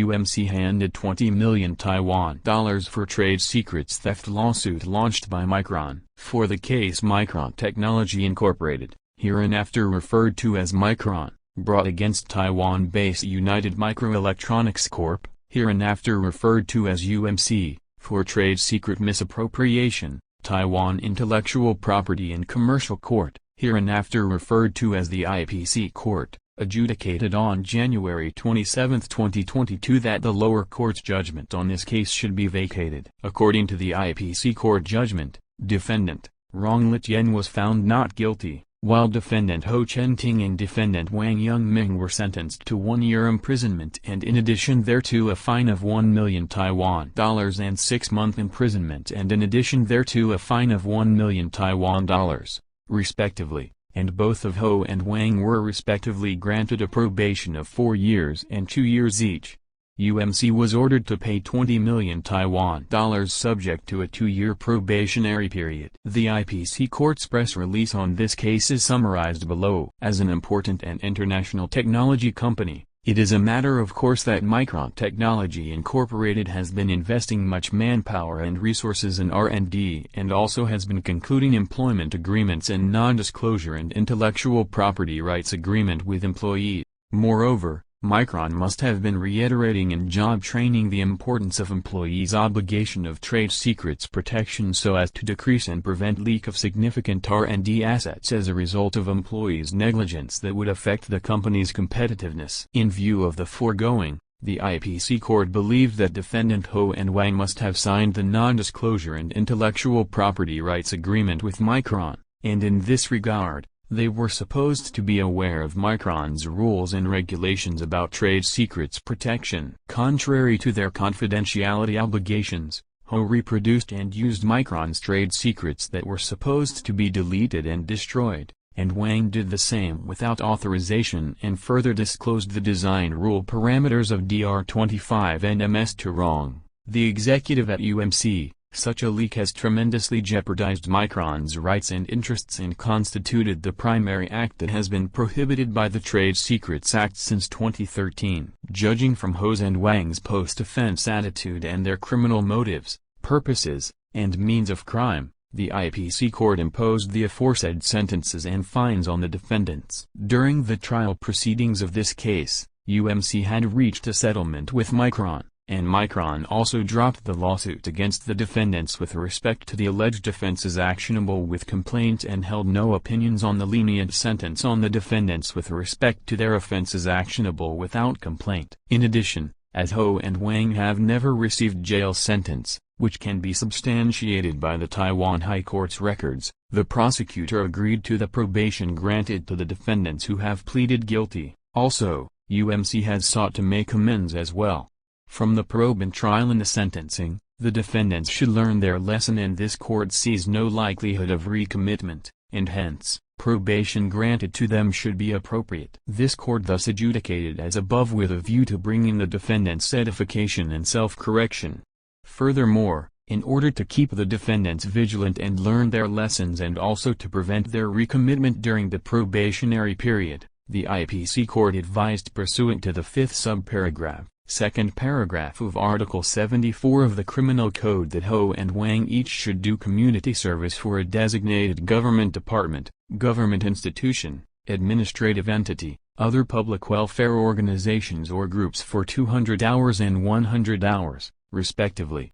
UMC handed 20 million Taiwan dollars for trade secrets theft lawsuit launched by Micron. For the case Micron Technology Incorporated, hereinafter referred to as Micron, brought against Taiwan-based United Microelectronics Corp., hereinafter referred to as UMC, for trade secret misappropriation, Taiwan Intellectual Property and Commercial Court, hereinafter referred to as the IPC Court, adjudicated on January 27, 2022 that the lower court's judgment on this case should be vacated. According to the IPC Court judgment, defendant, Rong Litian was found not guilty, while defendant Ho Chen-ting and defendant Wang Yongming were sentenced to 1 year imprisonment and in addition thereto a fine of 1 million Taiwan dollars and 6-month imprisonment and in addition thereto a fine of 1 million Taiwan dollars, respectively. And both of Ho and Wang were respectively granted a probation of 4 years and 2 years each. UMC was ordered to pay 20 million Taiwan dollars subject to a 2-year probationary period. The IPC Court's press release on this case is summarized below. As an important and international technology company, it is a matter of course that Micron Technology Incorporated has been investing much manpower and resources in R&D and also has been concluding employment agreements and non-disclosure and intellectual property rights agreement with employees. Moreover, Micron must have been reiterating in job training the importance of employees' obligation of trade secrets protection so as to decrease and prevent leak of significant R&D assets as a result of employees' negligence that would affect the company's competitiveness. In view of the foregoing, the IPC Court believed that defendant Ho and Wang must have signed the non-disclosure and intellectual property rights agreement with Micron, and in this regard, they were supposed to be aware of Micron's rules and regulations about trade secrets protection. Contrary to their confidentiality obligations, Ho reproduced and used Micron's trade secrets that were supposed to be deleted and destroyed, and Wang did the same without authorization and further disclosed the design rule parameters of DR25 and MS to Rong, the executive at UMC. Such a leak has tremendously jeopardized Micron's rights and interests and constituted the primary act that has been prohibited by the Trade Secrets Act since 2013. Judging from Ho's and Wang's post-offense attitude and their criminal motives, purposes, and means of crime, the IPC Court imposed the aforesaid sentences and fines on the defendants. During the trial proceedings of this case, UMC had reached a settlement with Micron, and Micron also dropped the lawsuit against the defendants with respect to the alleged offenses actionable with complaint and held no opinions on the lenient sentence on the defendants with respect to their offenses actionable without complaint. In addition, as Ho and Wang have never received jail sentence, which can be substantiated by the Taiwan High Court's records, the prosecutor agreed to the probation granted to the defendants who have pleaded guilty. Also, UMC has sought to make amends as well. From the probe and trial and the sentencing, the defendants should learn their lesson and this court sees no likelihood of recommitment, and hence, probation granted to them should be appropriate. This court thus adjudicated as above with a view to bringing the defendants edification and self-correction. Furthermore, in order to keep the defendants vigilant and learn their lessons and also to prevent their recommitment during the probationary period, the IPC Court advised pursuant to the 5th subparagraph, 2nd paragraph of Article 74 of the Criminal Code that Ho and Wang each should do community service for a designated government department, government institution, administrative entity, other public welfare organizations or groups for 200 hours and 100 hours, respectively.